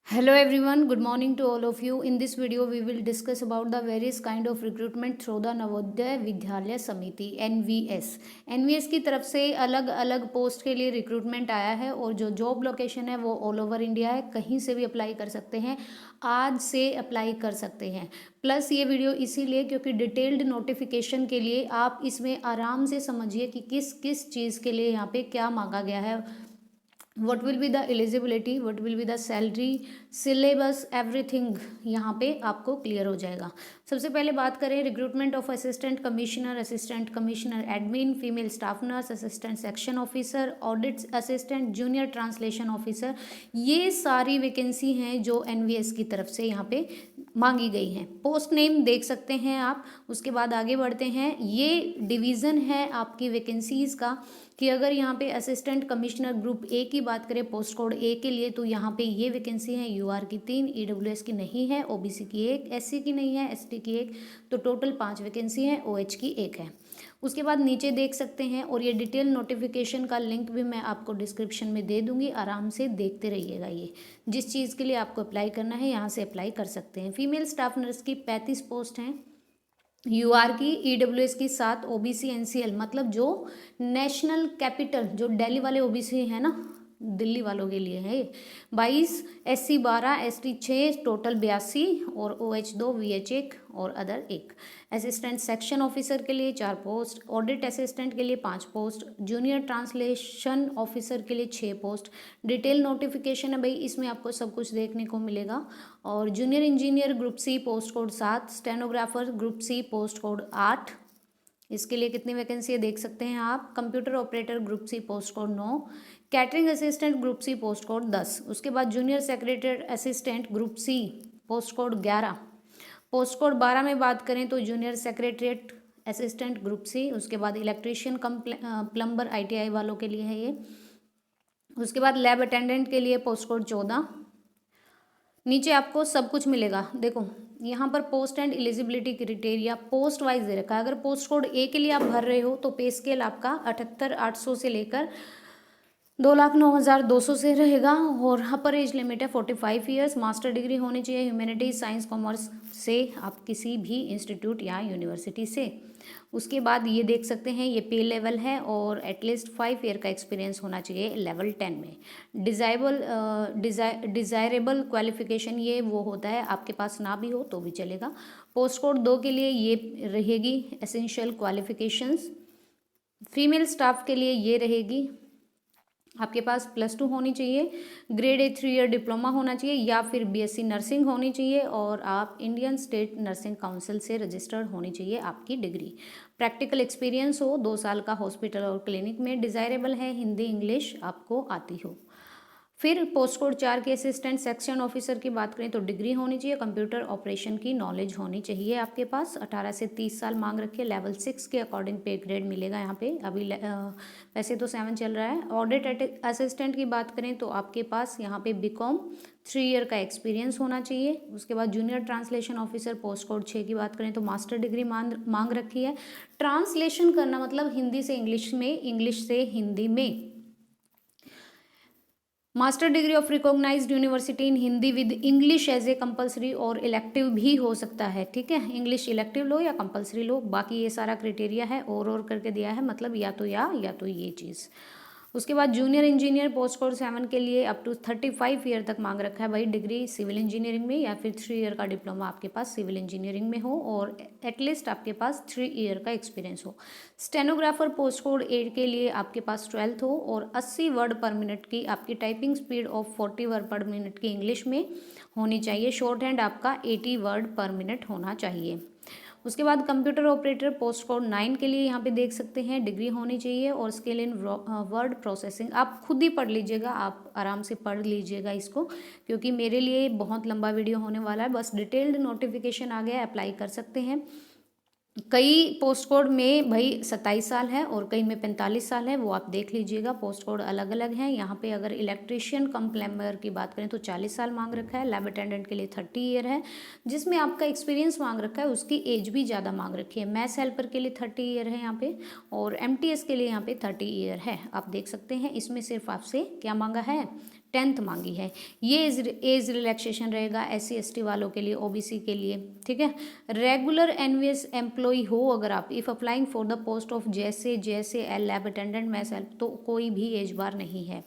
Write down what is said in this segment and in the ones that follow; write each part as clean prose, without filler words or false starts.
Hello everyone, good morning to all of you. In this video, we will discuss about the various kind of recruitment through the Navodaya Vidyalaya समिति NVS. NVS की तरफ से अलग अलग post के लिए recruitment आया है और जो जॉब लोकेशन है वो ऑल ओवर इंडिया है, कहीं से भी अप्लाई कर सकते हैं, आज से अप्लाई कर सकते हैं। प्लस ये वीडियो इसीलिए क्योंकि डिटेल्ड नोटिफिकेशन के लिए आप इसमें आराम से समझिए कि किस किस चीज़ के लिए यहाँ पे क्या मांगा गया है, what will be the eligibility, what will be the salary, syllabus, everything यहाँ पे आपको क्लियर हो जाएगा। सबसे पहले बात करें recruitment of assistant commissioner admin, female staff nurse, assistant section officer, audit assistant, junior translation officer, ये सारी वैकेंसी हैं जो एनवीएस की तरफ से यहाँ पे मांगी गई हैं। पोस्ट नेम देख सकते हैं आप। उसके बाद आगे बढ़ते हैं, ये डिवीज़न है आपकी वैकेंसीज़ का कि अगर यहाँ पे असिस्टेंट कमिश्नर ग्रुप ए की बात करें पोस्ट कोड ए के लिए तो यहाँ पे ये वैकेंसी है, यूआर की 3, ईडब्ल्यूएस की नहीं है, ओबीसी की 1, एससी की नहीं है, एसटी की 1, तो टोटल 5 वैकेंसी है, ओएच की 1 है। उसके बाद नीचे देख सकते हैं, और ये डिटेल नोटिफिकेशन का लिंक भी मैं आपको डिस्क्रिप्शन में दे दूंगी, आराम से देखते रहिएगा। ये जिस चीज़ के लिए आपको अप्लाई करना है यहाँ से अप्लाई कर सकते हैं। फीमेल स्टाफ नर्स की 35 पोस्ट हैं, यूआर की, ईडब्ल्यूएस की 7, ओबीसी एनसीएल मतलब जो नेशनल कैपिटल जो दिल्ली वाले ओबीसी है ना, दिल्ली वालों के लिए है 22, एससी 12, एसटी 6, टोटल 82, और ओएच 2, वीएच 1 और अदर 1। असिस्टेंट सेक्शन ऑफिसर के लिए 4 पोस्ट, ऑडिट असिस्टेंट के लिए 5 पोस्ट, जूनियर ट्रांसलेशन ऑफिसर के लिए 6 पोस्ट। डिटेल नोटिफिकेशन है भाई, इसमें आपको सब कुछ देखने को मिलेगा। और junior engineer group C post code 7, stenographer group C post code 8, इसके लिए कितनी वैकेंसी है देख सकते हैं आप। Computer operator group C post code 9, catering assistant group C post code 10। उसके बाद junior secretary assistant group C post code 11। Post code 12 में बात करें तो junior secretariat assistant group C. उसके बाद इलेक्ट्रीशियन कम प्लम्बर आईटीआई वालों के लिए है ये। उसके बाद लैब अटेंडेंट के लिए पोस्ट कोड 14। नीचे आपको सब कुछ मिलेगा, देखो यहाँ पर post and eligibility criteria post wise दे रखा है। अगर पोस्ट कोड ए के लिए आप भर रहे हो तो पे स्केल आपका 78,800 से लेकर 2,09,200 से रहेगा, और अपर एज लिमिट है 45 ईयर्स। मास्टर डिग्री होनी चाहिए ह्यूमैनिटीज, साइंस, कॉमर्स से, आप किसी भी इंस्टीट्यूट या यूनिवर्सिटी से। उसके बाद ये देख सकते हैं, ये पे लेवल है और एटलीस्ट 5 ईयर का एक्सपीरियंस होना चाहिए लेवल 10 में। डिज़ायरेबल क्वालिफिकेशन ये वो होता है, आपके पास ना भी हो तो भी चलेगा। पोस्ट कोड 2 के लिए ये रहेगी एसेंशियल क्वालिफिकेशंस। फीमेल स्टाफ के लिए ये रहेगी, आपके पास +2 होनी चाहिए, ग्रेड ए 3 ईयर डिप्लोमा होना चाहिए या फिर बीएससी नर्सिंग होनी चाहिए, और आप इंडियन स्टेट नर्सिंग काउंसिल से रजिस्टर्ड होनी चाहिए आपकी डिग्री। प्रैक्टिकल एक्सपीरियंस हो 2 साल का हॉस्पिटल और क्लिनिक में। डिज़ायरेबल है हिंदी इंग्लिश आपको आती हो। फिर पोस्ट कोड 4 के असिस्टेंट सेक्शन ऑफिसर की बात करें तो डिग्री होनी चाहिए, कंप्यूटर ऑपरेशन की नॉलेज होनी चाहिए आपके पास। 18 से 30 साल मांग रखिए, लेवल 6 के अकॉर्डिंग पे ग्रेड मिलेगा यहाँ पे। अभी वैसे तो 7 चल रहा है। ऑडिट असिस्टेंट की बात करें तो आपके पास यहाँ पे बीकॉम 3 ईयर का एक्सपीरियंस होना चाहिए। उसके बाद junior translation officer post code 6 की बात करें तो मास्टर डिग्री मांग रखी है। ट्रांसलेशन करना मतलब हिंदी से इंग्लिश में, इंग्लिश से हिंदी में। Master degree of recognised university in Hindi with English as a compulsory और इलेक्टिव भी हो सकता है, ठीक है। इंग्लिश इलेक्टिव लो या कंपलसरी लो, बाकी ये सारा क्राइटेरिया है और करके दिया है, मतलब या तो ये चीज़। उसके बाद जूनियर इंजीनियर पोस्ट कोड 7 के लिए अप टू 35 ईयर तक मांग रखा है भाई, डिग्री सिविल इंजीनियरिंग में या फिर 3 ईयर का डिप्लोमा आपके पास सिविल इंजीनियरिंग में हो, और एटलीस्ट आपके पास 3 ईयर का एक्सपीरियंस हो। स्टेनोग्राफर पोस्ट कोड 8 के लिए आपके पास 12th हो, और 80 वर्ड पर मिनट की आपकी टाइपिंग स्पीड ऑफ 40 वर्ड पर मिनट की इंग्लिश में होनी चाहिए। शॉर्ट हैंड आपका 80 वर्ड पर मिनट होना चाहिए। उसके बाद कंप्यूटर ऑपरेटर पोस्ट कोड 9 के लिए यहाँ पे देख सकते हैं डिग्री होनी चाहिए, और स्किल इन वर्ड प्रोसेसिंग। आप खुद ही पढ़ लीजिएगा, आप आराम से पढ़ लीजिएगा इसको, क्योंकि मेरे लिए बहुत लंबा वीडियो होने वाला है। बस डिटेल्ड नोटिफिकेशन आ गया, अप्लाई कर सकते हैं। कई पोस्ट कोड में भाई 27 साल है और कई में 45 साल है, वो आप देख लीजिएगा, पोस्ट कोड अलग अलग हैं। यहाँ पे अगर इलेक्ट्रीशियन कम प्लम्बर की बात करें तो 40 साल मांग रखा है। लैब अटेंडेंट के लिए 30 ईयर है, जिसमें आपका एक्सपीरियंस मांग रखा है, उसकी एज भी ज़्यादा मांग रखी है। मैथ्स हेल्पर के लिए 30 ईयर है यहाँ पे, और MTS के लिए यहाँ पे 30 ईयर है। आप देख सकते हैं इसमें सिर्फ आपसे क्या मांगा है, 10th मांगी है। ये एज रिलैक्सेशन रहेगा SC ST वालों के लिए, OBC के लिए, ठीक है। रेगुलर NVS एम्प्लॉय हो अगर आप, if applying for the post of JSA L lab attendant math help, तो कोई भी एज बार नहीं है।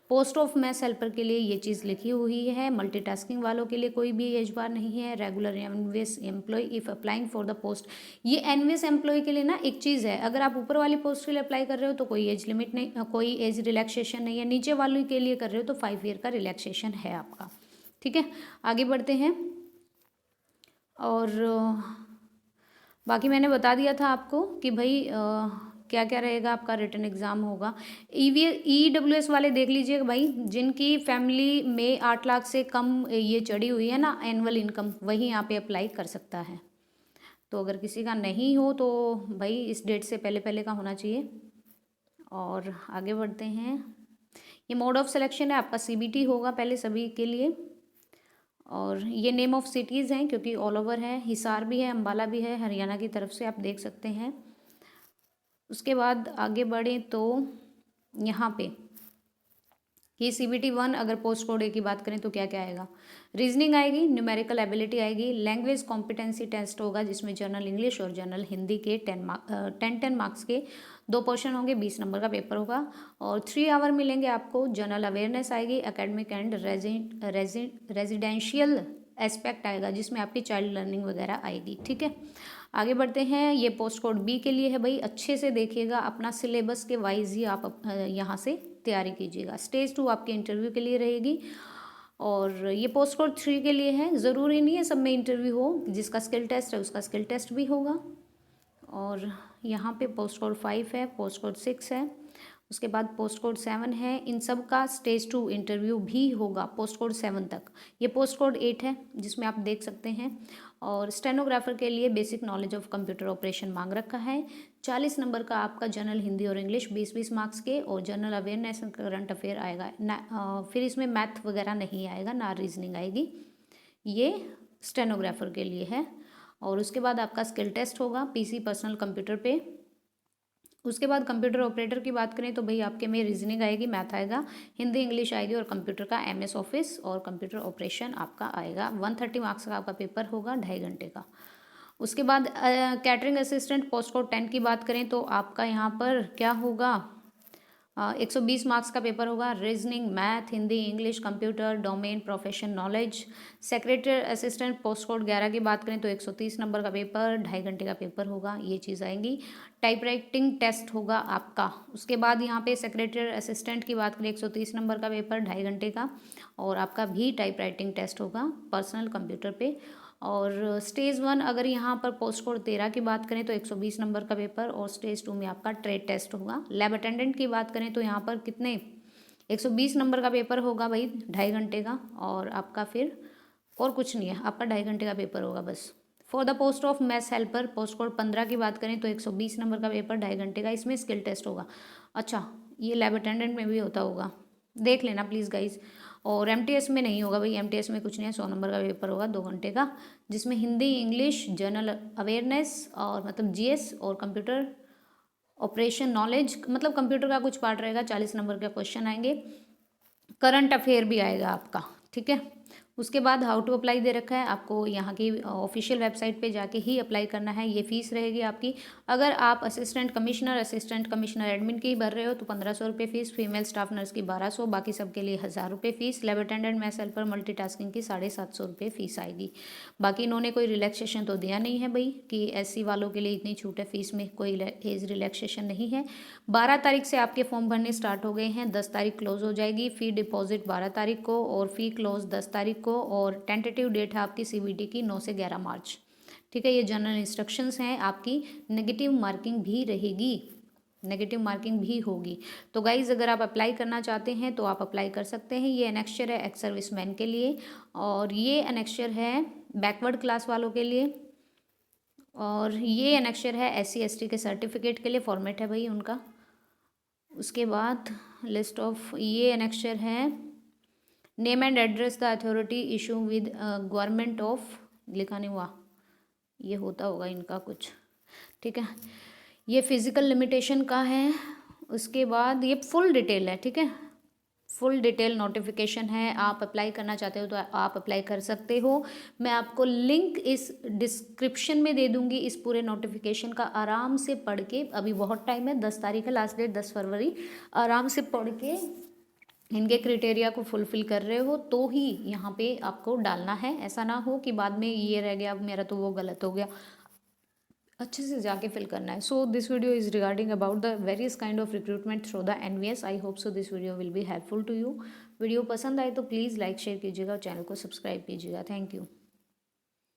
पोस्ट ऑफ मैथ हेल्पर के लिए ये चीज़ लिखी हुई है। मल्टीटास्किंग वालों के लिए कोई भी एज बार नहीं है। Regular NVS employee if applying for the post, ये NVS एम्प्लॉय के लिए ना एक चीज़ है, अगर आप ऊपर वाली पोस्ट के लिए अप्लाई कर रहे हो तो कोई एज लिमिट नहीं, कोई एज रिलैक्सेशन नहीं है। नीचे वालों के लिए कर रहे हो तो 5 ईयर का रिलैक्सेशन है आपका, ठीक है। आगे बढ़ते हैं। और बाकी मैंने बता दिया था आपको कि भाई क्या क्या रहेगा, आपका रिटन एग्ज़ाम होगा। EWS वाले देख लीजिएगा भाई, जिनकी फैमिली में 8 लाख से कम ये चढ़ी हुई है ना एनुअल इनकम, वही यहाँ पे अप्लाई कर सकता है। तो अगर किसी का नहीं हो तो भाई इस डेट से पहले पहले का होना चाहिए। और आगे बढ़ते हैं। ये मोड ऑफ सिलेक्शन है आपका, CBT होगा पहले सभी के लिए। और ये नेम ऑफ सिटीज़ हैं क्योंकि ऑल ओवर है, हिसार भी है, अम्बाला भी है, हरियाणा की तरफ से आप देख सकते हैं। उसके बाद आगे बढ़ें तो यहाँ पे ये CBT 1 अगर पोस्ट कोड A की बात करें तो क्या क्या आएगा, रीजनिंग आएगी, न्यूमेरिकल एबिलिटी आएगी, लैंग्वेज कॉम्पिटेंसी टेस्ट होगा जिसमें जनरल इंग्लिश और जनरल हिंदी के 10 मार्क्स के 2 पोर्शन होंगे, 20 नंबर का पेपर होगा। और 3 आवर मिलेंगे आपको। जनरल अवेयरनेस आएगी, एकेडमिक एंड रेजिडेंशियल एस्पेक्ट आएगा जिसमें आपकी चाइल्ड लर्निंग वगैरह आएगी, ठीक है। आगे बढ़ते हैं। ये पोस्ट कोड B के लिए है भाई, अच्छे से देखिएगा, अपना सिलेबस के वाइज ही आप यहाँ से तैयारी कीजिएगा। स्टेज 2 आपके इंटरव्यू के लिए रहेगी। और ये पोस्ट कोड 3 के लिए है, ज़रूरी नहीं है सब में इंटरव्यू हो, जिसका स्किल टेस्ट है उसका स्किल टेस्ट भी होगा। और यहाँ पे पोस्ट कोड 5 है, पोस्ट कोड 6 है, उसके बाद पोस्ट कोड 7 है। इन सब का स्टेज 2 इंटरव्यू भी होगा पोस्ट कोड 7 तक। ये पोस्ट कोड 8 है जिसमें आप देख सकते हैं। और स्टेनोग्राफर के लिए basic knowledge of computer operation मांग रखा है। 40 नंबर का आपका जनरल हिंदी और इंग्लिश 20-20 मार्क्स के, और general awareness and current affair आएगा ना। फिर इसमें मैथ वगैरह नहीं आएगा, ना रीजनिंग आएगी। ये स्टेनोग्राफर के लिए है। और उसके बाद आपका स्किल टेस्ट होगा PC पर्सनल कंप्यूटर पे। उसके बाद कंप्यूटर ऑपरेटर की बात करें तो भाई आपके में रीजनिंग आएगी, मैथ आएगा, हिंदी इंग्लिश आएगी, और कंप्यूटर का MS ऑफिस और कंप्यूटर ऑपरेशन आपका आएगा। 130 मार्क्स का आपका पेपर होगा, 2.5 घंटे का। उसके बाद कैटरिंग असिस्टेंट पोस्ट कोड 10 की बात करें तो आपका यहाँ पर क्या होगा, 120 मार्क्स का पेपर होगा। Reasoning, math, Hindi, English, computer, domain, profession knowledge. Secretary assistant post code 11 की बात करें तो 130 नंबर का पेपर, 2.5 घंटे का पेपर होगा, ये चीज़ आएंगी। टाइप राइटिंग टेस्ट होगा आपका। उसके बाद यहाँ पे सेक्रेटरी असिस्टेंट की बात करें 130 नंबर का पेपर, 2.5 घंटे का, और आपका भी टाइप राइटिंग टेस्ट होगा पर्सनल कंप्यूटर पे। और स्टेज 1 अगर यहाँ पर पोस्ट कोड 13 की बात करें तो 120 नंबर का पेपर, और स्टेज 2 में आपका ट्रेड टेस्ट होगा। लैब अटेंडेंट की बात करें तो यहाँ पर कितने 120 नंबर का पेपर होगा भाई, 2.5 घंटे का, और आपका फिर और कुछ नहीं है, आपका 2.5 घंटे का पेपर होगा बस। For the post of maths helper post code 15 की बात करें तो 120 नंबर का पेपर, 2.5 घंटे का, इसमें स्किल टेस्ट होगा। अच्छा, ये लैब अटेंडेंट में भी होता होगा, देख लेना प्लीज़ गाइज। और MTS में नहीं होगा भाई, MTS में कुछ नहीं है, 100 नंबर का पेपर होगा, 2 घंटे का, जिसमें हिंदी, इंग्लिश, जनरल अवेयरनेस और मतलब GS और कंप्यूटर ऑपरेशन नॉलेज, मतलब कंप्यूटर का कुछ पार्ट रहेगा, 40 नंबर के क्वेश्चन आएंगे। करंट अफेयर भी आएगा आपका, ठीक है। उसके बाद हाउ टू अप्लाई दे रखा है आपको, यहाँ की ऑफिशियल वेबसाइट पे जाके ही अप्लाई करना है। ये फीस रहेगी आपकी, अगर आप असिस्टेंट कमिश्नर एडमिन की भर रहे हो तो 1500 रुपये फीस, फीमेल स्टाफ नर्स की 1200, बाकी सबके लिए 1000 रुपये fees, lab attendant maths helper multitasking की 750 रुपये फीस आएगी। बाकी इन्होंने कोई रिलैक्सेशन तो दिया नहीं है भाई कि SC वालों के लिए इतनी छूट है, फीस में कोई एज रिलैक्सेशन नहीं है। 12 तारीख से आपके फॉर्म भरने स्टार्ट हो गए हैं, 10 तारीख क्लोज हो जाएगी। फ़ी डिपॉजिट 12 तारीख को और फ़ी क्लोज 10 तारीख को, और टेंटेटिव डेट है आपकी CBT की 9 से 11 मार्च, ठीक है। ये जनरल इंस्ट्रक्शंस हैं आपकी। नेगेटिव मार्किंग भी रहेगी, नेगेटिव मार्किंग भी होगी। तो गाइज अगर आप अप्लाई करना चाहते हैं तो आप अप्लाई कर सकते हैं। ये एनेक्स्चर है एक्स सर्विसमैन के लिए, और ये एनेक्स्चर है बैकवर्ड क्लास वालों के लिए, और ये एनेक्स्चर है SC ST के सर्टिफिकेट के लिए, फॉर्मेट है भाई उनका। उसके बाद लिस्ट ऑफ ये एनेक्स्चर है name and address the authority issue with government of, लिखा नहीं हुआ, ये होता होगा इनका कुछ, ठीक है। ये फिजिकल लिमिटेशन का है। उसके बाद ये फुल डिटेल है, ठीक है, फुल डिटेल नोटिफिकेशन है, आप अप्लाई करना चाहते हो तो आप अप्लाई कर सकते हो। मैं आपको लिंक इस डिस्क्रिप्शन में दे दूंगी इस पूरे नोटिफिकेशन का, आराम से पढ़ के, अभी बहुत टाइम है, 10 तारीख है लास्ट डेट, 10 फरवरी, आराम से पढ़ के इनके क्राइटेरिया को फुलफिल कर रहे हो तो ही यहाँ पे आपको डालना है। ऐसा ना हो कि बाद में ये रह गया मेरा तो वो गलत हो गया, अच्छे से जाके फिल करना है। So this video is regarding about the various kind of recruitment through the NVS. I hope so this video will be helpful to you. Video पसंद आए तो प्लीज़ लाइक शेयर कीजिएगा और चैनल को सब्सक्राइब कीजिएगा। Thank you.